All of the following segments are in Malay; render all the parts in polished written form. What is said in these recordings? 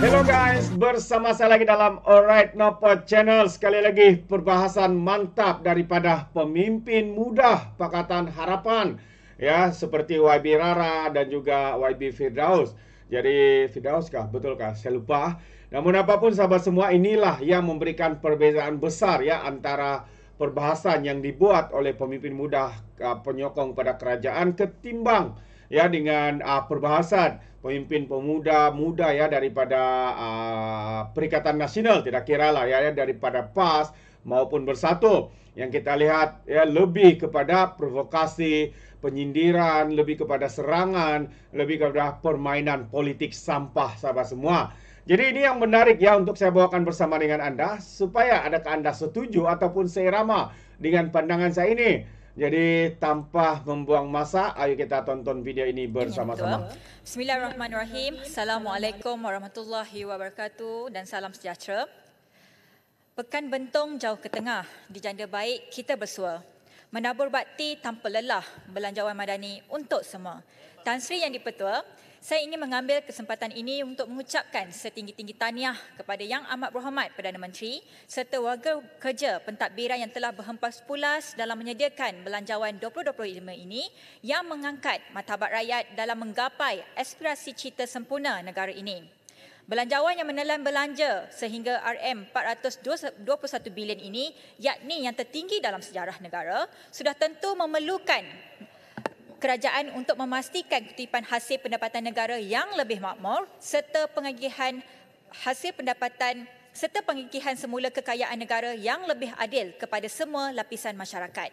Hello guys, bersama saya lagi dalam Alright Nopo Channel. Sekali lagi perbahasan mantap daripada pemimpin muda Pakatan Harapan. Ya, seperti YB Rara dan juga YB Firdaus. Jadi Firdaus kah? Betul kah? Saya lupa. Namun apapun sahabat semua, inilah yang memberikan perbezaan besar ya antara perbahasan yang dibuat oleh pemimpin muda penyokong pada kerajaan ketimbang ya dengan perbahasan pemimpin pemuda muda ya daripada Perikatan Nasional, tidak kira lah ya daripada PAS maupun Bersatu. Yang kita lihat ya lebih kepada provokasi, penyindiran, lebih kepada serangan, lebih kepada permainan politik sampah sahabat semua. Jadi ini yang menarik ya untuk saya bawakan bersama dengan Anda, supaya adakah Anda setuju ataupun seirama dengan pandangan saya ini. Jadi tanpa membuang masa, ayo kita tonton video ini bersama-sama. Bismillahirrahmanirrahim. Assalamualaikum warahmatullahi wabarakatuh dan salam sejahtera. Pekan Bentong jauh ke tengah, di janda baik kita bersua. Menabur bakti tanpa lelah, belanjawan madani untuk semua. Tan Sri Yang di-Pertua, saya ingin mengambil kesempatan ini untuk mengucapkan setinggi-tinggi tahniah kepada Yang Amat Berhormat Perdana Menteri serta warga kerja pentadbiran yang telah berhempas pulas dalam menyediakan Belanjawan 2025 ini yang mengangkat martabat rakyat dalam menggapai aspirasi cita sempurna negara ini. Belanjawan yang menelan belanja sehingga RM421 bilion ini, yakni yang tertinggi dalam sejarah negara, sudah tentu memerlukan kerajaan untuk memastikan kutipan hasil pendapatan negara yang lebih makmur serta pengagihan hasil pendapatan serta pengagihan semula kekayaan negara yang lebih adil kepada semua lapisan masyarakat.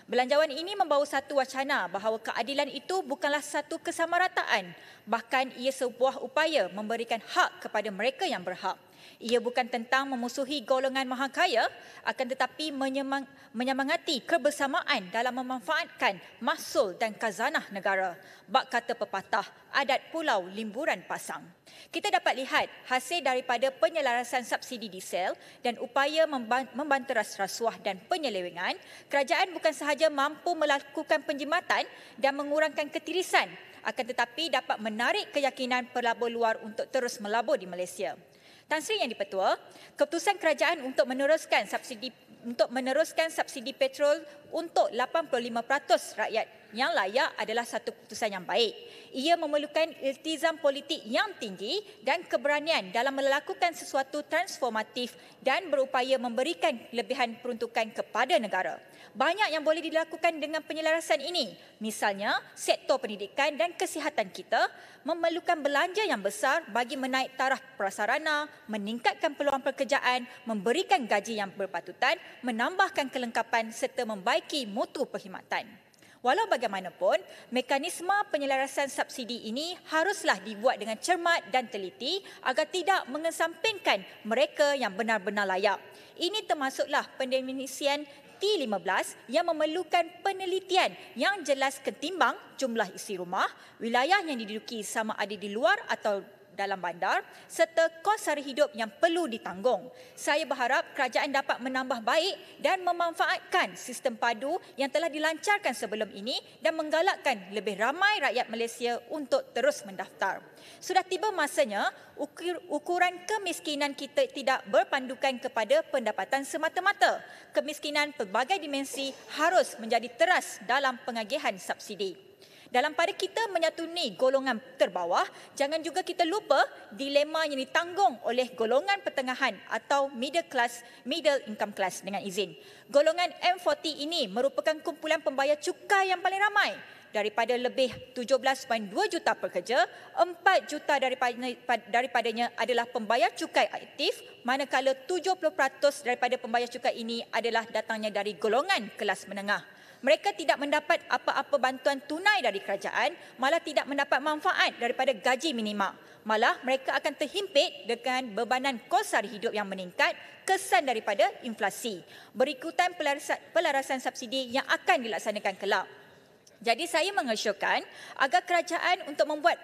Belanjawan ini membawa satu wacana bahawa keadilan itu bukanlah satu kesamarataan, bahkan ia sebuah upaya memberikan hak kepada mereka yang berhak. Ia bukan tentang memusuhi golongan maha kaya, akan tetapi menyemangati kebersamaan dalam memanfaatkan mahsul dan khazanah negara. Bak kata pepatah, adat pulau limburan pasang. Kita dapat lihat hasil daripada penyelarasan subsidi diesel dan upaya membanteras rasuah dan penyelewengan, kerajaan bukan sahaja mampu melakukan penjimatan dan mengurangkan ketirisan, akan tetapi dapat menarik keyakinan pelabur luar untuk terus melabur di Malaysia. Tan Sri Yang di-Pertua, keputusan kerajaan untuk meneruskan subsidi petrol untuk 85% rakyat yang layak adalah satu keputusan yang baik. Ia memerlukan iltizam politik yang tinggi dan keberanian dalam melakukan sesuatu transformatif dan berupaya memberikan lebihan peruntukan kepada negara. Banyak yang boleh dilakukan dengan penyelarasan ini. Misalnya, sektor pendidikan dan kesihatan kita memerlukan belanja yang besar bagi menaik taraf prasarana, meningkatkan peluang pekerjaan, memberikan gaji yang berpatutan, menambahkan kelengkapan serta membaiki mutu perkhidmatan. Walau bagaimanapun, mekanisme penyelarasan subsidi ini haruslah dibuat dengan cermat dan teliti agar tidak mengesampingkan mereka yang benar-benar layak. Ini termasuklah pendefinisian T15 yang memerlukan penelitian yang jelas ketimbang jumlah isi rumah, wilayah yang diduduki sama ada di luar atau dalam bandar serta kos sara hidup yang perlu ditanggung. Saya berharap kerajaan dapat menambah baik dan memanfaatkan sistem padu yang telah dilancarkan sebelum ini dan menggalakkan lebih ramai rakyat Malaysia untuk terus mendaftar. Sudah tiba masanya ukuran kemiskinan kita tidak berpandukan kepada pendapatan semata-mata. Kemiskinan pelbagai dimensi harus menjadi teras dalam pengagihan subsidi. Dalam pada kita menyatuni golongan terbawah, jangan juga kita lupa dilema yang ditanggung oleh golongan pertengahan atau middle income class dengan izin. Golongan M40 ini merupakan kumpulan pembayar cukai yang paling ramai. Daripada lebih 17.2 juta pekerja, 4 juta daripadanya adalah pembayar cukai aktif, manakala 70% daripada pembayar cukai ini adalah datangnya dari golongan kelas menengah. Mereka tidak mendapat apa-apa bantuan tunai dari kerajaan, malah tidak mendapat manfaat daripada gaji minima. Malah mereka akan terhimpit dengan bebanan kos sara hidup yang meningkat, kesan daripada inflasi. Berikutan pelarasan subsidi yang akan dilaksanakan kelak. Jadi saya mengesyorkan agar kerajaan untuk membuat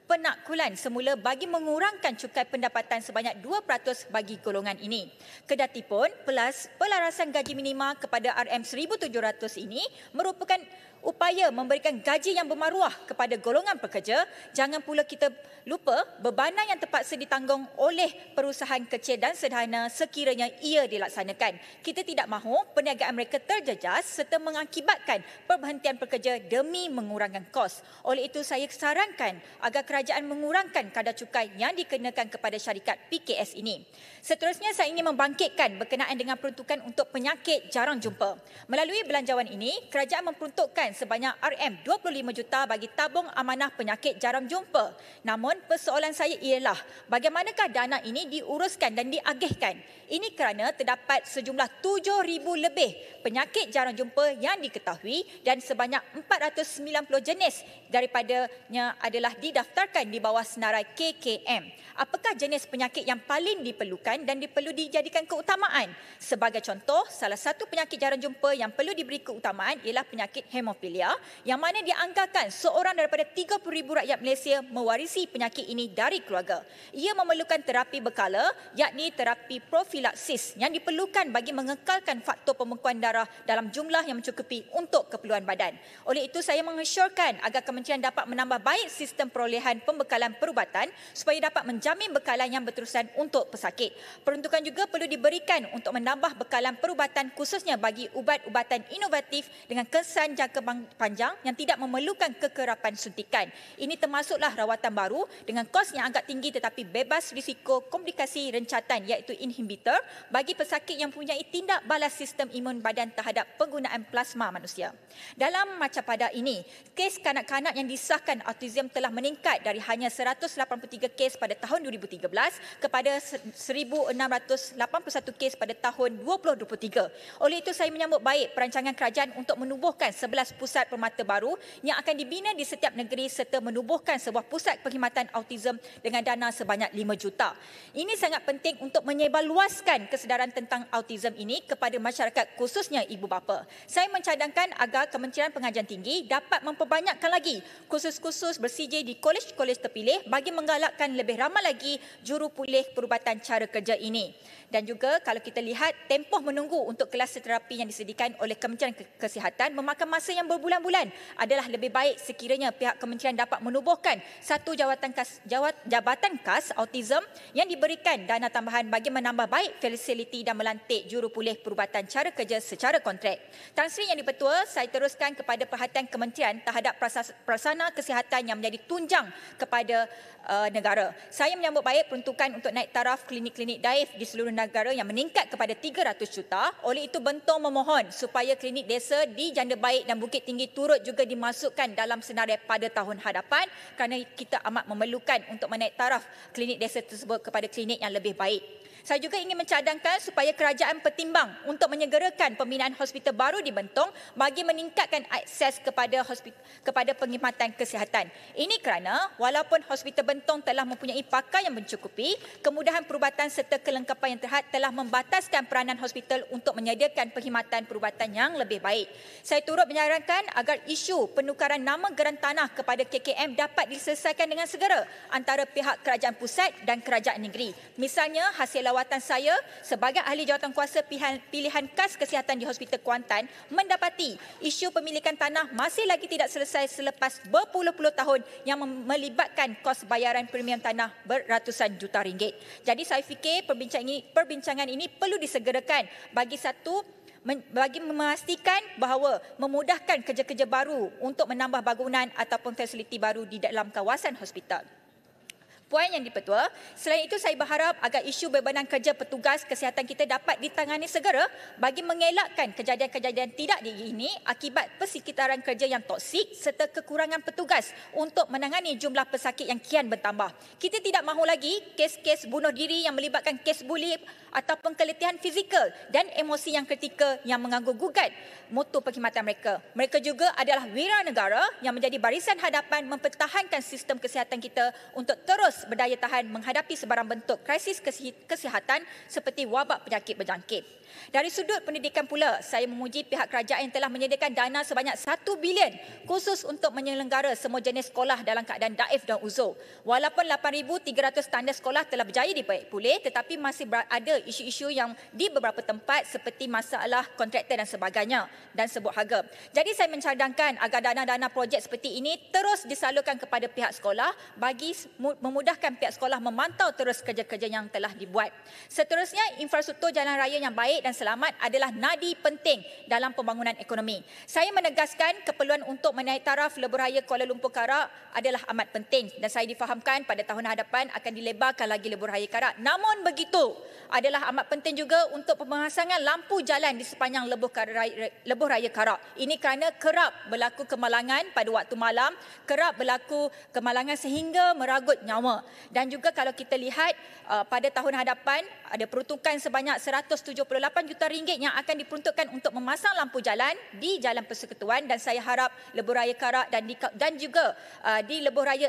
penakkulan semula bagi mengurangkan cukai pendapatan sebanyak 2% bagi golongan ini. Kedatipun pelarasan gaji minima kepada RM1,700 ini merupakan upaya memberikan gaji yang bermaruah kepada golongan pekerja. Jangan pula kita lupa bebanan yang terpaksa ditanggung oleh perusahaan kecil dan sederhana sekiranya ia dilaksanakan. Kita tidak mahu perniagaan mereka terjejas serta mengakibatkan perberhentian pekerja demi mengurangkan kos. Oleh itu, saya sarankan agar kerajaan mengurangkan kadar cukai yang dikenakan kepada syarikat PKS ini. Seterusnya, saya ingin membangkitkan berkenaan dengan peruntukan untuk penyakit jarang jumpa. Melalui belanjawan ini, kerajaan memperuntukkan sebanyak RM25 juta bagi tabung amanah penyakit jarang jumpa. Namun, persoalan saya ialah bagaimanakah dana ini diuruskan dan diagihkan? Ini kerana terdapat sejumlah 7,000 lebih penyakit jarang jumpa yang diketahui dan sebanyak 490 jenis daripadanya adalah didaftarkan di bawah senarai KKM. Apakah jenis penyakit yang paling diperlukan dan perlu dijadikan keutamaan? Sebagai contoh, salah satu penyakit jarang jumpa yang perlu diberi keutamaan ialah penyakit hemofilia, yang mana dianggarkan seorang daripada 30,000 rakyat Malaysia mewarisi penyakit ini dari keluarga. Ia memerlukan terapi berkala, yakni terapi profilaksis yang diperlukan bagi mengekalkan faktor pembekuan darah dalam jumlah yang mencukupi untuk keperluan badan. Oleh itu, saya mengesyorkan agar kementerian dapat menambah baik sistem perolehan pembekalan perubatan supaya dapat menjamin bekalan yang berterusan untuk pesakit. Peruntukan juga perlu diberikan untuk menambah bekalan perubatan khususnya bagi ubat-ubatan inovatif dengan kesan jangka panjang yang tidak memerlukan kekerapan suntikan. Ini termasuklah rawatan baru dengan kos yang agak tinggi tetapi bebas risiko komplikasi rencatan iaitu inhibitor bagi pesakit yang mempunyai tindak balas sistem imun badan terhadap penggunaan plasma manusia. Dalam macapada ini, kes kanak-kanak yang disahkan autism telah meningkat dari hanya 183 kes pada tahun 2013 kepada 1,681 kes pada tahun 2023. Oleh itu, saya menyambut baik perancangan kerajaan untuk menubuhkan 11 pusat permata baru yang akan dibina di setiap negeri serta menubuhkan sebuah pusat perkhidmatan autism dengan dana sebanyak 5 juta. Ini sangat penting untuk menyebarluaskan kesedaran tentang autism ini kepada masyarakat khususnya ibu bapa. Saya mencadangkan agar Kementerian Pengajian Tinggi dapat memperbanyakkan lagi kursus-kursus bersijil di kolej-kolej terpilih bagi menggalakkan lebih ramai lagi juru pulih perubatan cara kerja ini. Dan juga kalau kita lihat tempoh menunggu untuk kelas terapi yang disediakan oleh Kementerian Kesihatan memakan masa yang berbulan-bulan, adalah lebih baik sekiranya pihak kementerian dapat menubuhkan satu jabatan khas autism yang diberikan dana tambahan bagi menambah baik fasiliti dan melantik juru pulih perubatan cara kerja secara kontrak. Tan Sri Yang di-Pertua, saya teruskan kepada perhatian kementerian terhadap prasarana kesihatan yang menjadi tunjang kepada negara. Saya menyambut baik peruntukan untuk naik taraf klinik-klinik daif di seluruh negara yang meningkat kepada 300 juta. Oleh itu, Bentong memohon supaya klinik desa di Janda Baik dan Bukit Tinggi turut juga dimasukkan dalam senarai pada tahun hadapan kerana kita amat memerlukan untuk menaik taraf klinik desa tersebut kepada klinik yang lebih baik. Saya juga ingin mencadangkan supaya kerajaan pertimbang untuk menyegerakan pembinaan hospital baru di Bentong bagi meningkatkan akses kepada perkhidmatan kesihatan. Ini kerana walaupun hospital Bentong telah mempunyai pakar yang mencukupi, kemudahan perubatan serta kelengkapan yang terhad telah membataskan peranan hospital untuk menyediakan perkhidmatan perubatan yang lebih baik. Saya turut menyarankan agar isu penukaran nama geran tanah kepada KKM dapat diselesaikan dengan segera antara pihak kerajaan pusat dan kerajaan negeri. Misalnya, hasil lawatan saya sebagai ahli jawatankuasa pilihan kas kesihatan di Hospital Kuantan mendapati isu pemilikan tanah masih lagi tidak selesai selepas berpuluh-puluh tahun yang melibatkan kos bayaran premium tanah berratusan juta ringgit. Jadi saya fikir perbincangan ini perlu disegerakan bagi memastikan bahawa memudahkan kerja-kerja baru untuk menambah bangunan ataupun fasiliti baru di dalam kawasan hospital. Poin yang di-Pertua, selain itu saya berharap agar isu bebanan kerja petugas kesihatan kita dapat ditangani segera bagi mengelakkan kejadian-kejadian tidak diingini akibat persekitaran kerja yang toksik serta kekurangan petugas untuk menangani jumlah pesakit yang kian bertambah. Kita tidak mahu lagi kes-kes bunuh diri yang melibatkan kes buli ataupun keletihan fizikal dan emosi yang kritikal yang mengganggu gugat mutu perkhidmatan mereka. Mereka juga adalah wira negara yang menjadi barisan hadapan mempertahankan sistem kesihatan kita untuk terus berdaya tahan menghadapi sebarang bentuk krisis kesihatan seperti wabak penyakit berjangkit. Dari sudut pendidikan pula, saya memuji pihak kerajaan yang telah menyediakan dana sebanyak 1 bilion khusus untuk menyelenggara semua jenis sekolah dalam keadaan daif dan uzur. Walaupun 8,300 tanda sekolah telah berjaya dibaik pulih, tetapi masih ada isu-isu yang di beberapa tempat seperti masalah kontraktor dan sebagainya dan sebut harga. Jadi saya mencadangkan agar dana-dana projek seperti ini terus disalurkan kepada pihak sekolah bagi memudahkan pihak sekolah memantau terus kerja-kerja yang telah dibuat. Seterusnya, infrastruktur jalan raya yang baik dan selamat adalah nadi penting dalam pembangunan ekonomi. Saya menegaskan keperluan untuk menaik taraf lebuh raya Kuala Lumpur Karak adalah amat penting dan saya difahamkan pada tahun hadapan akan dilebarkan lagi lebuh raya Karak. Namun begitu, adalah amat penting juga untuk pemasangan lampu jalan di sepanjang lebuh raya Karak. Ini kerana kerap berlaku kemalangan pada waktu malam, kerap berlaku kemalangan sehingga meragut nyawa. Dan juga kalau kita lihat pada tahun hadapan ada peruntukan sebanyak 178 juta ringgit yang akan diperuntukkan untuk memasang lampu jalan di Jalan Persekutuan, dan saya harap lebuh raya Karak dan juga di lebuh raya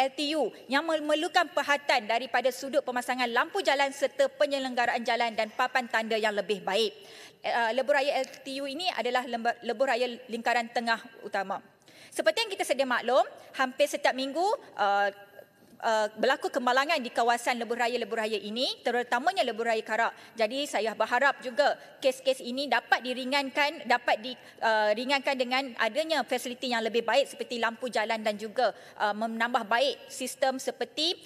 LTU yang memerlukan perhatian daripada sudut pemasangan lampu jalan serta penyelenggaraan jalan dan papan tanda yang lebih baik. Lebuh raya LTU ini adalah lebuh raya lingkaran tengah utama. Seperti yang kita sedia maklum, hampir setiap minggu berlaku kemalangan di kawasan lebuh raya ini, terutamanya lebuh raya Karak. Jadi saya berharap juga kes-kes ini dapat diringankan dengan adanya fasiliti yang lebih baik seperti lampu jalan dan juga menambah baik sistem seperti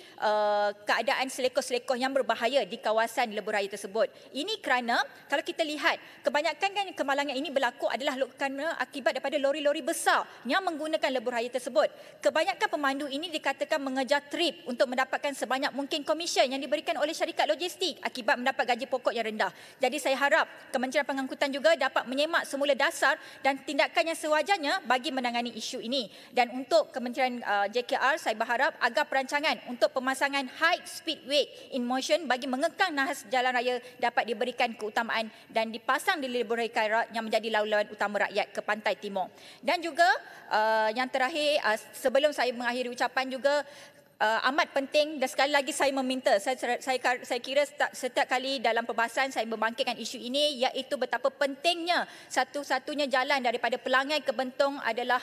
keadaan selekoh-selekoh yang berbahaya di kawasan lebuh raya tersebut. Ini kerana kalau kita lihat kebanyakan kan kemalangan ini berlaku adalah kerana akibat daripada lori-lori besar yang menggunakan lebuh raya tersebut. Kebanyakan pemandu ini dikatakan mengejar trip untuk mendapatkan sebanyak mungkin komisen yang diberikan oleh syarikat logistik akibat mendapat gaji pokok yang rendah. Jadi saya harap Kementerian Pengangkutan juga dapat menyemak semula dasar dan tindakan yang sewajarnya bagi menangani isu ini. Dan untuk Kementerian JKR, saya berharap agar perancangan untuk pemasangan high speedway in motion bagi mengekang nahas jalan raya dapat diberikan keutamaan dan dipasang di lebuh raya Karak yang menjadi laluan utama rakyat ke pantai timur. Dan juga yang terakhir, sebelum saya mengakhiri ucapan juga, amat penting dan sekali lagi saya meminta, saya kira setiap kali dalam perbahasan saya membangkitkan isu ini, iaitu betapa pentingnya satu-satunya jalan daripada Pelangai ke Bentong adalah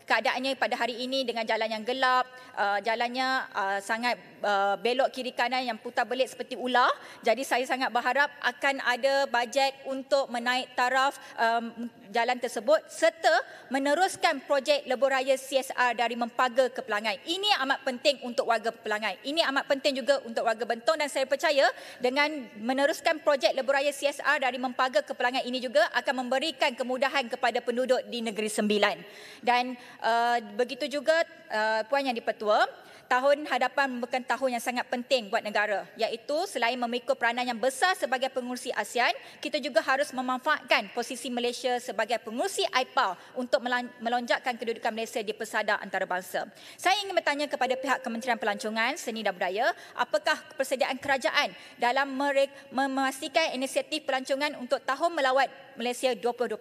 keadaannya pada hari ini dengan jalan yang gelap, jalannya sangat belok kiri kanan yang putar belik seperti ular. Jadi saya sangat berharap akan ada bajet untuk menaik taraf jalan tersebut serta meneruskan projek lebuh raya CSR dari Mempaga ke Pelangai. Ini amat penting untuk warga Pelangai. Ini amat penting juga untuk warga Bentong dan saya percaya dengan meneruskan projek lebuh raya CSR dari Mempaga ke Pelangai ini juga akan memberikan kemudahan kepada penduduk di Negeri Sembilan. Dan begitu juga Puan Yang di-Pertua, tahun hadapan merupakan tahun yang sangat penting buat negara, iaitu selain memikul peranan yang besar sebagai pengurusi ASEAN, kita juga harus memanfaatkan posisi Malaysia sebagai pengurusi AIPA untuk melonjakkan kedudukan Malaysia di pesada antarabangsa. Saya ingin bertanya kepada pihak Kementerian Pelancongan, Seni dan Budaya, apakah persediaan kerajaan dalam memastikan inisiatif pelancongan untuk tahun melawat Malaysia 2026.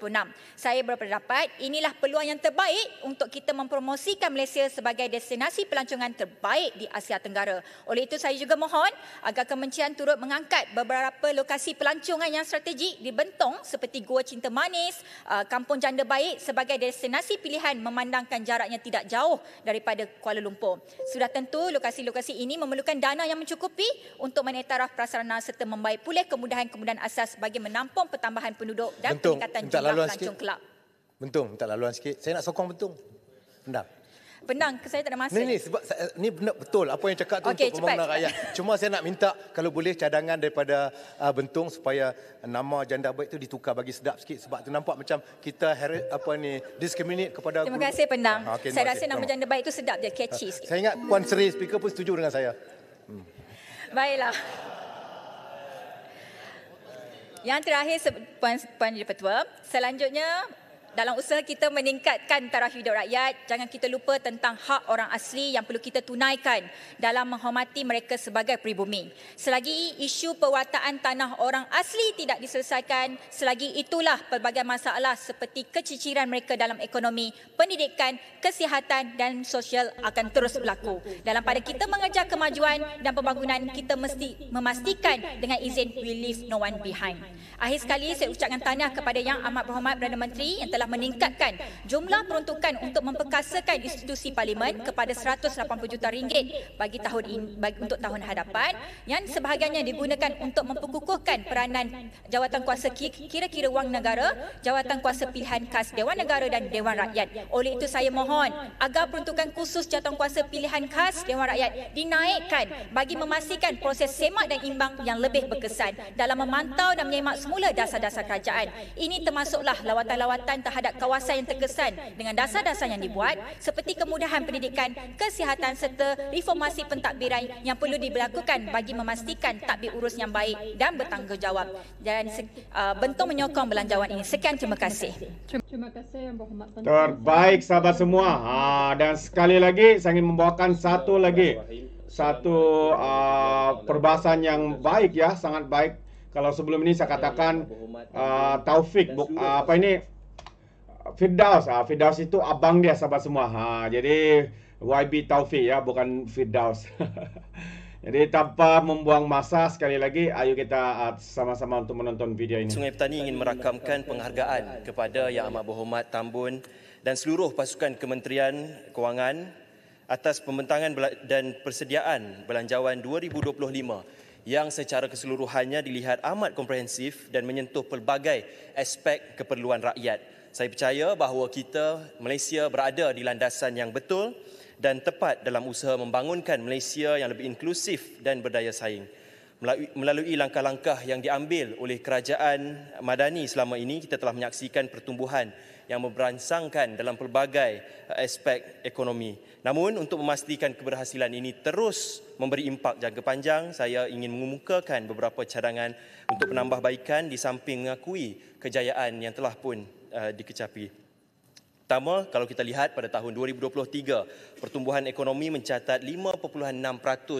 Saya berpendapat inilah peluang yang terbaik untuk kita mempromosikan Malaysia sebagai destinasi pelancongan terbaik di Asia Tenggara. Oleh itu saya juga mohon agar kementerian turut mengangkat beberapa lokasi pelancongan yang strategik di Bentong seperti Gua Cinta Manis, Kampung Janda Baik sebagai destinasi pilihan memandangkan jaraknya tidak jauh daripada Kuala Lumpur. Sudah tentu lokasi-lokasi ini memerlukan dana yang mencukupi untuk menaik taraf prasarana serta membaik pulih kemudahan-kemudahan asas bagi menampung pertambahan penduduk dan peningkatan jumlah pelancong kelab. Bentung, minta laluan sikit. Saya nak sokong Bentung. Pendang, saya tak ada masa. Ni sebab ni benar betul apa yang cakap tu untuk pembangunan rakyat. Cuma saya nak minta kalau boleh cadangan daripada Bentung supaya nama Janda Baik tu ditukar bagi sedap sikit sebab tu nampak macam kita discriminate kepada Terima kasih Pendang. Okay, saya rasa nama Janda Baik tu sedap je, catchy sikit. Saya ingat Puan Seri speaker pun setuju dengan saya. Baiklah. Yang terakhir, Puan Di-Pertua, selanjutnya dalam usaha kita meningkatkan taraf hidup rakyat, jangan kita lupa tentang hak orang asli yang perlu kita tunaikan dalam menghormati mereka sebagai pribumi. Selagi isu perwataan tanah orang asli tidak diselesaikan, selagi itulah pelbagai masalah seperti keciciran mereka dalam ekonomi, pendidikan, kesihatan dan sosial akan terus berlaku. Dalam pada kita mengejar kemajuan dan pembangunan, kita mesti memastikan dengan izin we leave no one behind. Akhir sekali, saya ucapkan tahniah kepada Yang Amat Berhormat Perdana Menteri yang telah telah meningkatkan jumlah peruntukan untuk memperkasakan institusi parlimen kepada RM180 juta bagi untuk tahun hadapan, yang sebahagiannya digunakan untuk memperkukuhkan peranan jawatan kuasa kira-kira wang negara, jawatan kuasa pilihan khas Dewan Negara dan Dewan Rakyat. Oleh itu saya mohon agar peruntukan khusus jawatan kuasa pilihan khas Dewan Rakyat dinaikkan bagi memastikan proses semak dan imbang yang lebih berkesan dalam memantau dan menyemak semula dasar-dasar kerajaan. Ini termasuklah lawatan-lawatan terhadap kawasan yang terkesan dengan dasar-dasar yang dibuat seperti kemudahan pendidikan, kesihatan serta reformasi pentadbiran yang perlu diberlakukan bagi memastikan tadbir urus yang baik dan bertanggungjawab. Dan Bentong menyokong belanjawan ini. Sekian, terima kasih. Terima kasih Yang Berhormat Menteri. Terbaik sahabat semua. Dan sekali lagi saya ingin membawakan satu perbahasan yang baik ya, sangat baik. Kalau sebelum ini saya katakan Taufik, Firdaus. Firdaus itu abang dia sahabat semua. Jadi YB Taufik ya, bukan Firdaus. Jadi tanpa membuang masa, sekali lagi ayo kita sama-sama untuk menonton video ini. Sungai Petani ingin merakamkan penghargaan kepada Yang Amat Berhormat Tambun dan seluruh pasukan Kementerian Kewangan atas pembentangan dan persediaan Belanjawan 2025 yang secara keseluruhannya dilihat amat komprehensif dan menyentuh pelbagai aspek keperluan rakyat. Saya percaya bahawa kita, Malaysia, berada di landasan yang betul dan tepat dalam usaha membangunkan Malaysia yang lebih inklusif dan berdaya saing. Melalui langkah-langkah yang diambil oleh kerajaan Madani selama ini, kita telah menyaksikan pertumbuhan yang memberansangkan dalam pelbagai aspek ekonomi. Namun, untuk memastikan keberhasilan ini terus memberi impak jangka panjang, saya ingin mengemukakan beberapa cadangan untuk penambahbaikan di samping mengakui kejayaan yang telah pun dikecapi. Pertama, kalau kita lihat pada tahun 2023, pertumbuhan ekonomi mencatat 5.6%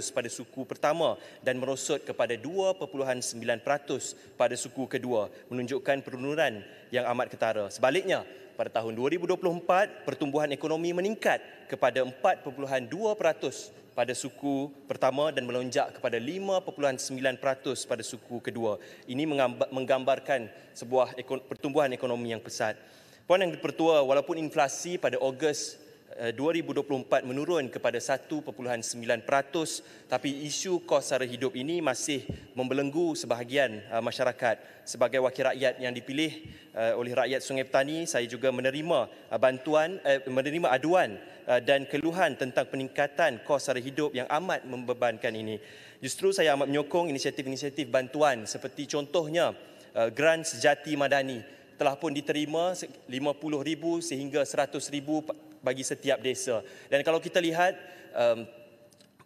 pada suku pertama dan merosot kepada 2.9% pada suku kedua, menunjukkan penurunan yang amat ketara. Sebaliknya, pada tahun 2024, pertumbuhan ekonomi meningkat kepada 4.2% pada suku pertama dan melonjak kepada 5.9% pada suku kedua. Ini menggambarkan sebuah pertumbuhan ekonomi yang pesat. Puan Yang di-Pertua, walaupun inflasi pada Ogos 2024 menurun kepada 1.9%, tapi isu kos sara hidup ini masih membelenggu sebahagian masyarakat. Sebagai wakil rakyat yang dipilih oleh rakyat Sungai Petani, saya juga menerima aduan dan keluhan tentang peningkatan kos sara hidup yang amat membebankan ini. Justru saya amat menyokong inisiatif-inisiatif bantuan seperti contohnya Grant Sejati Madani telah pun diterima 50,000 sehingga 100,000 bagi setiap desa. Dan kalau kita lihat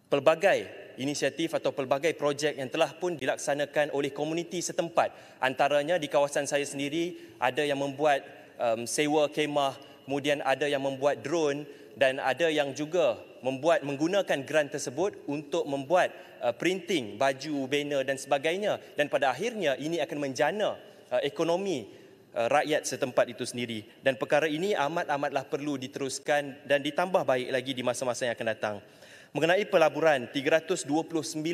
pelbagai inisiatif atau pelbagai projek yang telah pun dilaksanakan oleh komuniti setempat, antaranya di kawasan saya sendiri ada yang membuat sewa kemah, kemudian ada yang membuat drone dan ada yang juga menggunakan grant tersebut untuk membuat printing baju, banner dan sebagainya, dan pada akhirnya ini akan menjana ekonomi rakyat setempat itu sendiri, dan perkara ini amatlah perlu diteruskan dan ditambah baik lagi di masa-masa yang akan datang. Mengenai pelaburan, 329.5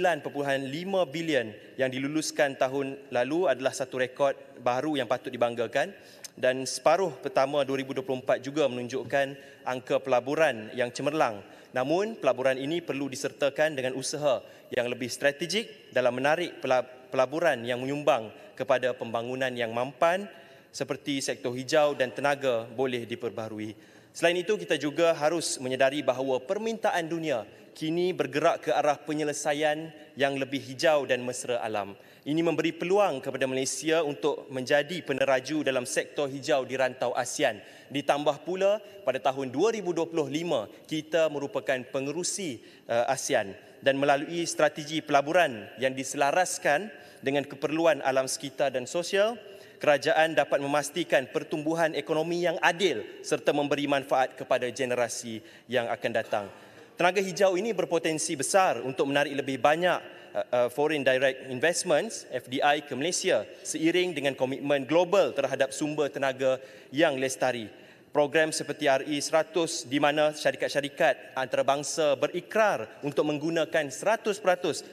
bilion yang diluluskan tahun lalu adalah satu rekod baru yang patut dibanggakan, dan separuh pertama 2024 juga menunjukkan angka pelaburan yang cemerlang. Namun, pelaburan ini perlu disertakan dengan usaha yang lebih strategik dalam menarik pelaburan yang menyumbang kepada pembangunan yang mampan, seperti sektor hijau dan tenaga boleh diperbaharui. Selain itu, kita juga harus menyedari bahawa permintaan dunia kini bergerak ke arah penyelesaian yang lebih hijau dan mesra alam. Ini memberi peluang kepada Malaysia untuk menjadi peneraju dalam sektor hijau di rantau ASEAN. Ditambah pula, pada tahun 2025, kita merupakan pengerusi ASEAN, dan melalui strategi pelaburan yang diselaraskan dengan keperluan alam sekitar dan sosial, kerajaan dapat memastikan pertumbuhan ekonomi yang adil serta memberi manfaat kepada generasi yang akan datang. Tenaga hijau ini berpotensi besar untuk menarik lebih banyak foreign direct investments (FDI) ke Malaysia seiring dengan komitmen global terhadap sumber tenaga yang lestari. Program seperti RE100 di mana syarikat-syarikat antarabangsa berikrar untuk menggunakan 100%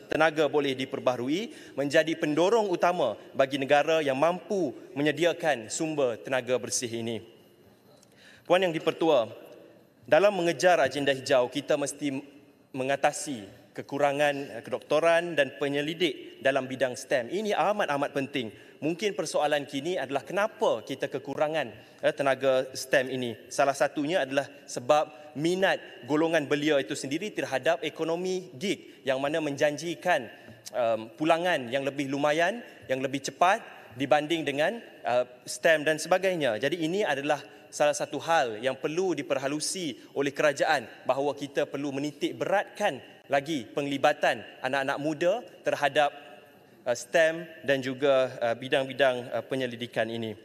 tenaga boleh diperbaharui menjadi pendorong utama bagi negara yang mampu menyediakan sumber tenaga bersih ini. Puan Yang di-Pertua, dalam mengejar agenda hijau, kita mesti mengatasi kekurangan kedoktoran dan penyelidik dalam bidang STEM. Ini amat-amat penting. Mungkin persoalan kini adalah kenapa kita kekurangan tenaga STEM ini. Salah satunya adalah sebab minat golongan belia itu sendiri terhadap ekonomi gig yang mana menjanjikan pulangan yang lebih lumayan, yang lebih cepat dibanding dengan STEM dan sebagainya. Jadi ini adalah salah satu hal yang perlu diperhalusi oleh kerajaan, bahawa kita perlu menitik beratkan lagi penglibatan anak-anak muda terhadap STEM dan juga bidang-bidang penyelidikan ini.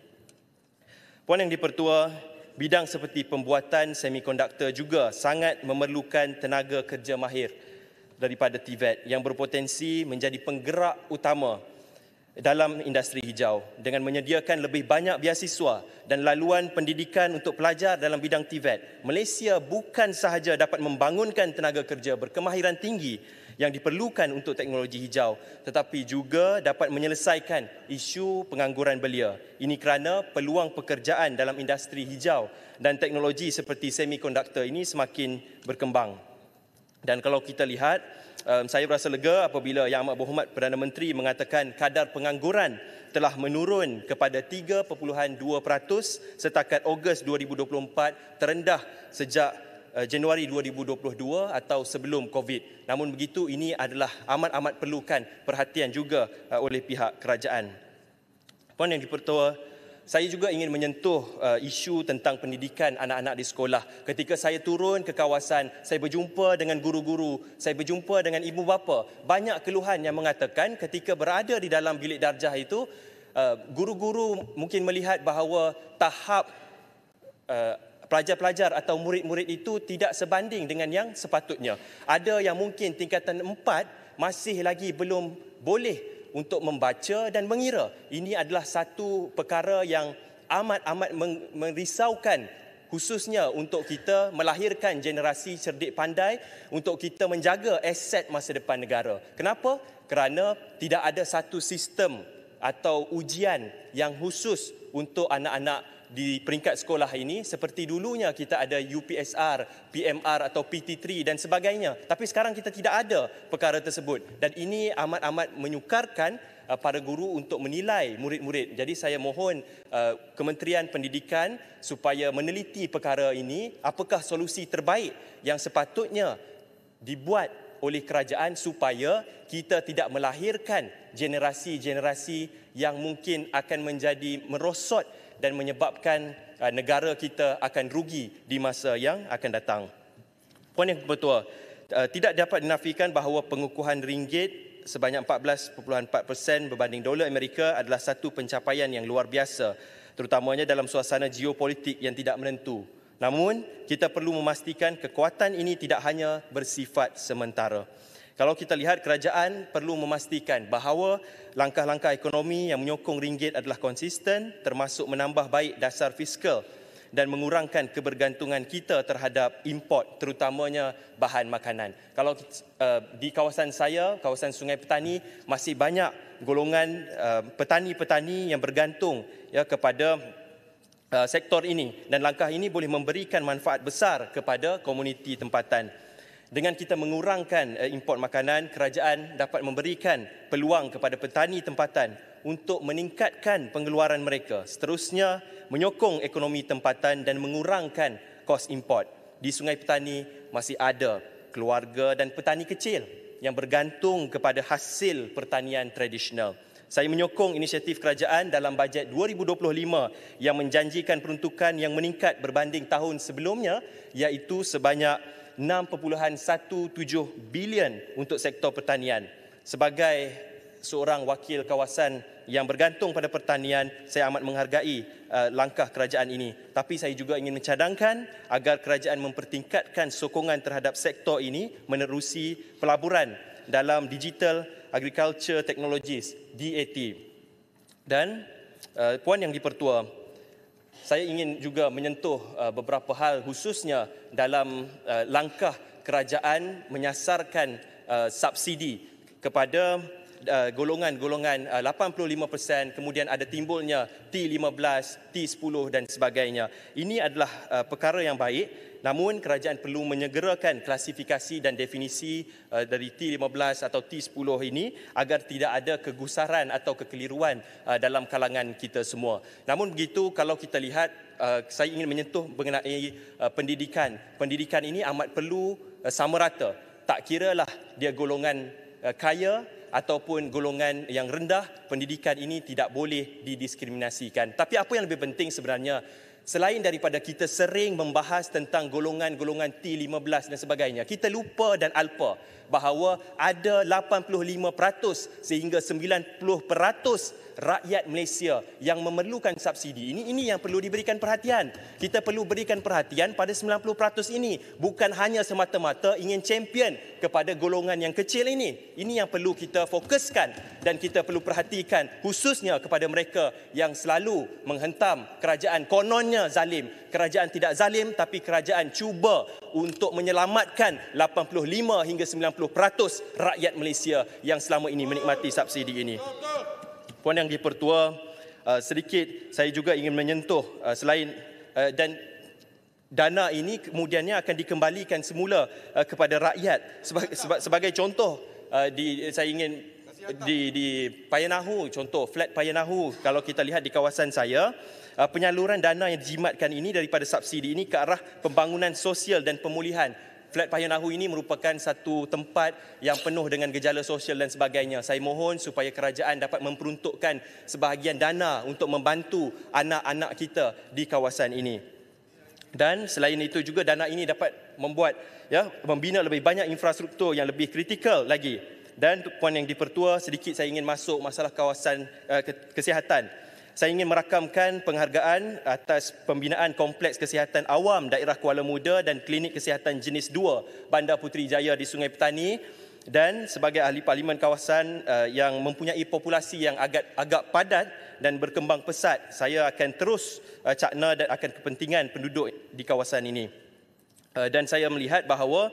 Puan Yang di-Pertua, bidang seperti pembuatan semikonduktor juga sangat memerlukan tenaga kerja mahir daripada TVET yang berpotensi menjadi penggerak utama dalam industri hijau dengan menyediakan lebih banyak beasiswa dan laluan pendidikan untuk pelajar dalam bidang TVET. Malaysia bukan sahaja dapat membangunkan tenaga kerja berkemahiran tinggi yang diperlukan untuk teknologi hijau, tetapi juga dapat menyelesaikan isu pengangguran belia. Ini kerana peluang pekerjaan dalam industri hijau dan teknologi seperti semikonduktor ini semakin berkembang. Dan kalau kita lihat, saya berasa lega apabila Yang Amat Berhormat Perdana Menteri mengatakan kadar pengangguran telah menurun kepada 3.2% setakat Ogos 2024, terendah sejak Januari 2022 atau sebelum COVID. Namun begitu, ini adalah amat-amat perlukan perhatian juga oleh pihak kerajaan. Puan Yang di-Pertua, saya juga ingin menyentuh isu tentang pendidikan anak-anak di sekolah. Ketika saya turun ke kawasan, saya berjumpa dengan guru-guru, saya berjumpa dengan ibu bapa. Banyak keluhan yang mengatakan ketika berada di dalam bilik darjah itu, guru-guru mungkin melihat bahawa tahap pelajar-pelajar atau murid-murid itu tidak sebanding dengan yang sepatutnya. Ada yang mungkin tingkatan 4 masih lagi belum boleh untuk membaca dan mengira. Ini adalah satu perkara yang amat-amat merisaukan, khususnya untuk kita melahirkan generasi cerdik pandai, untuk kita menjaga aset masa depan negara. Kenapa? Kerana tidak ada satu sistem atau ujian yang khusus untuk anak-anak di peringkat sekolah ini. Seperti dulunya kita ada UPSR, PMR atau PT3 dan sebagainya. Tapi sekarang kita tidak ada perkara tersebut. Dan ini amat-amat menyukarkan para guru untuk menilai murid-murid. Jadi saya mohon Kementerian Pendidikan supaya meneliti perkara ini, apakah solusi terbaik yang sepatutnya dibuat oleh kerajaan supaya kita tidak melahirkan generasi-generasi yang mungkin akan menjadi merosot dan menyebabkan negara kita akan rugi di masa yang akan datang. Puan Yang di-Pertua, tidak dapat dinafikan bahawa pengukuhan ringgit sebanyak 14.4% berbanding dolar Amerika adalah satu pencapaian yang luar biasa, terutamanya dalam suasana geopolitik yang tidak menentu. Namun, kita perlu memastikan kekuatan ini tidak hanya bersifat sementara. Kalau kita lihat, kerajaan perlu memastikan bahawa langkah-langkah ekonomi yang menyokong ringgit adalah konsisten, termasuk menambah baik dasar fiskal dan mengurangkan kebergantungan kita terhadap import, terutamanya bahan makanan. Kalau di kawasan saya, kawasan Sungai Petani, masih banyak golongan petani-petani yang bergantung kepada sektor ini, dan langkah ini boleh memberikan manfaat besar kepada komuniti tempatan. Dengan kita mengurangkan import makanan, kerajaan dapat memberikan peluang kepada petani tempatan untuk meningkatkan pengeluaran mereka. Seterusnya, menyokong ekonomi tempatan dan mengurangkan kos import. Di Sungai Petani masih ada keluarga dan petani kecil yang bergantung kepada hasil pertanian tradisional. Saya menyokong inisiatif kerajaan dalam bajet 2025 yang menjanjikan peruntukan yang meningkat berbanding tahun sebelumnya, iaitu sebanyak 6.17 bilion untuk sektor pertanian. Sebagai seorang wakil kawasan yang bergantung pada pertanian, saya amat menghargai langkah kerajaan ini. Tapi saya juga ingin mencadangkan agar kerajaan mempertingkatkan sokongan terhadap sektor ini menerusi pelaburan dalam Digital Agriculture Technologies, DAT. Dan Puan Yang di-Pertua, saya ingin juga menyentuh beberapa hal, khususnya dalam langkah kerajaan menyasarkan subsidi kepada golongan-golongan 85%, kemudian ada timbulnya T15, T10 dan sebagainya. Ini adalah perkara yang baik. Namun kerajaan perlu menyegerakan klasifikasi dan definisi dari T15 atau T10 ini agar tidak ada kegusaran atau kekeliruan dalam kalangan kita semua. Namun begitu, kalau kita lihat, saya ingin menyentuh mengenai pendidikan. Pendidikan ini amat perlu sama rata. Tak kiralah dia golongan kaya ataupun golongan yang rendah, pendidikan ini tidak boleh didiskriminasikan. Tapi apa yang lebih penting sebenarnya, selain daripada kita sering membahas tentang golongan-golongan T15 dan sebagainya, kita lupa dan alpa bahawa ada 85% sehingga 90% rakyat Malaysia yang memerlukan subsidi. Ini yang perlu diberikan perhatian. Kita perlu berikan perhatian pada 90% ini. Bukan hanya semata-mata ingin champion kepada golongan yang kecil ini. Ini yang perlu kita fokuskan dan kita perlu perhatikan, khususnya kepada mereka yang selalu menghentam kerajaan kononnya zalim. Kerajaan tidak zalim, tapi kerajaan cuba untuk menyelamatkan 85 hingga 90% rakyat Malaysia yang selama ini menikmati subsidi ini. Puan Yang di-Pertua, sedikit saya juga ingin menyentuh selain dan dana ini kemudiannya akan dikembalikan semula kepada rakyat. Sebagai contoh, saya ingin di Payanahu, contoh flat Payanahu, kalau kita lihat di kawasan saya, penyaluran dana yang dijimatkan ini daripada subsidi ini ke arah pembangunan sosial dan pemulihan. Flat Payanahu ini merupakan satu tempat yang penuh dengan gejala sosial dan sebagainya. Saya mohon supaya kerajaan dapat memperuntukkan sebahagian dana untuk membantu anak-anak kita di kawasan ini. Dan selain itu juga dana ini dapat membina lebih banyak infrastruktur yang lebih kritikal lagi. Dan Puan Yang di-Pertua, sedikit saya ingin masuk masalah kawasan kesihatan. Saya ingin merakamkan penghargaan atas pembinaan Kompleks Kesihatan Awam Daerah Kuala Muda dan Klinik Kesihatan Jenis 2 Bandar Puteri Jaya di Sungai Petani. Dan sebagai ahli parlimen kawasan yang mempunyai populasi yang agak padat dan berkembang pesat, saya akan terus cakna dan akan kepentingan penduduk di kawasan ini. Dan saya melihat bahawa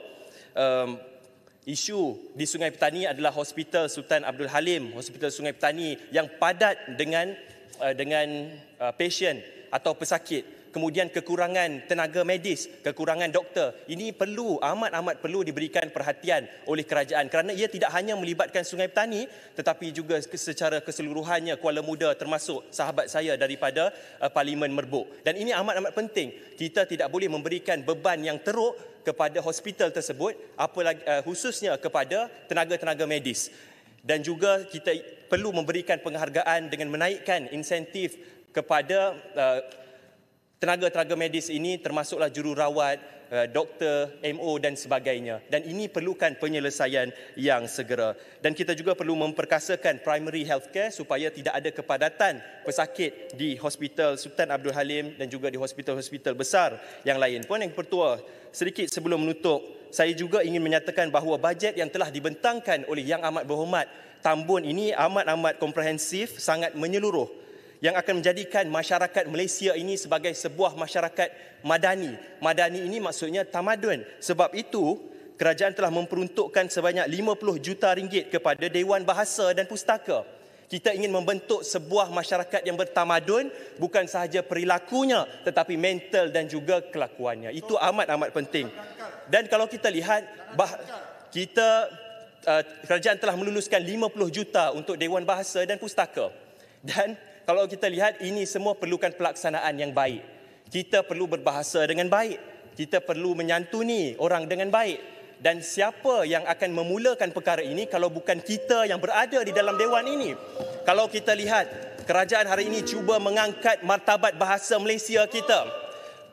isu di Sungai Petani adalah Hospital Sultan Abdul Halim, Hospital Sungai Petani yang padat dengan pasien atau pesakit, kemudian kekurangan tenaga medis, kekurangan doktor. Ini amat perlu diberikan perhatian oleh kerajaan kerana ia tidak hanya melibatkan Sungai Petani tetapi juga secara keseluruhannya Kuala Muda, termasuk sahabat saya daripada Parlimen Merbuk. Dan ini amat penting. Kita tidak boleh memberikan beban yang teruk kepada hospital tersebut, apalagi khususnya kepada tenaga-tenaga medis. Dan juga kita perlu memberikan penghargaan dengan menaikkan insentif kepada tenaga-tenaga medis ini, termasuklah jururawat, doktor, MO dan sebagainya. Dan ini perlukan penyelesaian yang segera. Dan kita juga perlu memperkasakan primary healthcare supaya tidak ada kepadatan pesakit di Hospital Sultan Abdul Halim dan juga di hospital-hospital besar yang lain. Puan Yang di-Pertua, sedikit sebelum menutup, saya juga ingin menyatakan bahawa bajet yang telah dibentangkan oleh Yang Amat Berhormat Tambun ini amat komprehensif, sangat menyeluruh, yang akan menjadikan masyarakat Malaysia ini sebagai sebuah masyarakat madani. Madani ini maksudnya tamadun. Sebab itu, kerajaan telah memperuntukkan sebanyak 50 juta ringgit kepada Dewan Bahasa dan Pustaka. Kita ingin membentuk sebuah masyarakat yang bertamadun, bukan sahaja perilakunya tetapi mental dan juga kelakuannya. Itu amat penting. Dan kalau kita lihat, kerajaan telah meluluskan 50 juta untuk Dewan Bahasa dan Pustaka. Dan kalau kita lihat, ini semua perlukan pelaksanaan yang baik. Kita perlu berbahasa dengan baik. Kita perlu menyantuni orang dengan baik. Dan siapa yang akan memulakan perkara ini kalau bukan kita yang berada di dalam dewan ini? Kalau kita lihat, kerajaan hari ini cuba mengangkat martabat bahasa Malaysia kita.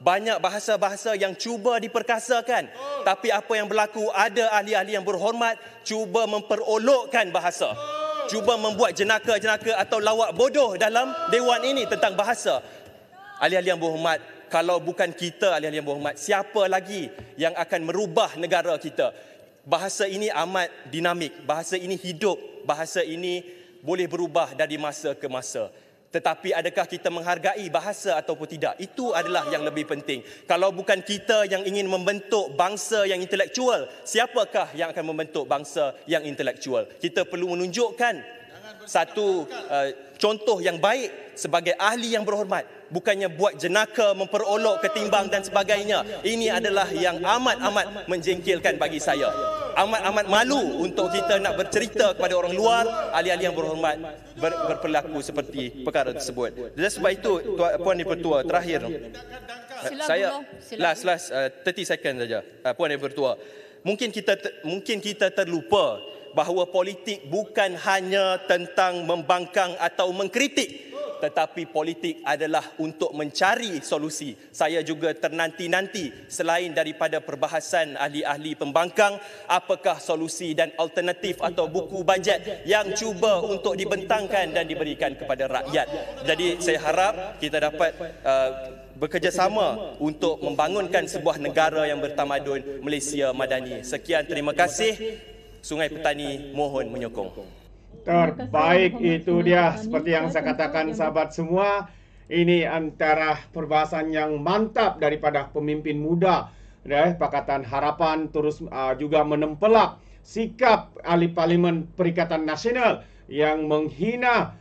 Banyak bahasa-bahasa yang cuba diperkasakan. Tapi apa yang berlaku, ada ahli-ahli yang berhormat cuba memperolokkan bahasa. Cuba membuat jenaka-jenaka atau lawak bodoh dalam dewan ini tentang bahasa. Ahli-ahli yang berhormat, kalau bukan kita ahli-ahli yang berhormat, siapa lagi yang akan merubah negara kita? Bahasa ini amat dinamik, bahasa ini hidup, bahasa ini boleh berubah dari masa ke masa. Tetapi adakah kita menghargai bahasa ataupun tidak? Itu adalah yang lebih penting. Kalau bukan kita yang ingin membentuk bangsa yang intelektual, siapakah yang akan membentuk bangsa yang intelektual? Kita perlu menunjukkan satu contoh yang baik sebagai ahli yang berhormat. Bukannya buat jenaka, memperolok, ketimbang dan sebagainya. Ini adalah yang amat-amat menjengkelkan bagi saya. Amat-amat malu untuk kita nak bercerita kepada orang luar, ahli-ahli yang berhormat berperilaku seperti perkara tersebut. Dan sebab itu, Puan Dipertua, terakhir, saya last 30 second saja, Puan Dipertua. Mungkin kita terlupa bahawa politik bukan hanya tentang membangkang atau mengkritik, tetapi politik adalah untuk mencari solusi. Saya juga ternanti-nanti, selain daripada perbahasan ahli-ahli pembangkang, apakah solusi dan alternatif atau buku bajet yang cuba untuk dibentangkan dan diberikan kepada rakyat. Jadi saya harap kita dapat bekerjasama untuk membangunkan sebuah negara yang bertamadun, Malaysia Madani. Sekian, terima kasih. Sungai Petani mohon menyokong. Terbaik itu dia, seperti yang saya katakan sahabat semua, ini antara perbahasan yang mantap daripada pemimpin muda Pakatan Harapan, terus juga menempelak sikap ahli Parlimen Perikatan Nasional yang menghina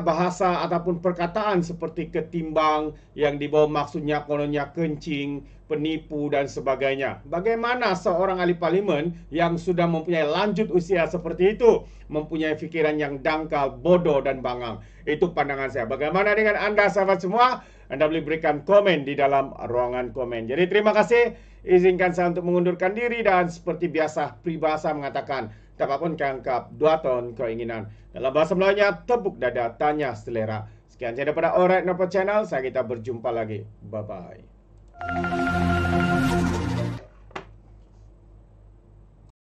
bahasa ataupun perkataan seperti ketimbang, yang dibawa maksudnya kononnya kencing, penipu dan sebagainya. Bagaimana seorang ahli parlimen yang sudah mempunyai lanjut usia seperti itu mempunyai fikiran yang dangkal, bodoh dan bangang? Itu pandangan saya. Bagaimana dengan Anda sahabat semua? Anda boleh berikan komen di dalam ruangan komen. Jadi terima kasih. Izinkan saya untuk mengundurkan diri, dan seperti biasa peribahasa mengatakan, tak apapun keangkap 2 ton keinginan. Dalam bahasa Melayunya, tepuk dada, tanya selera. Sekian saya daripada Alright Napa Channel. Saya kita berjumpa lagi. Bye-bye.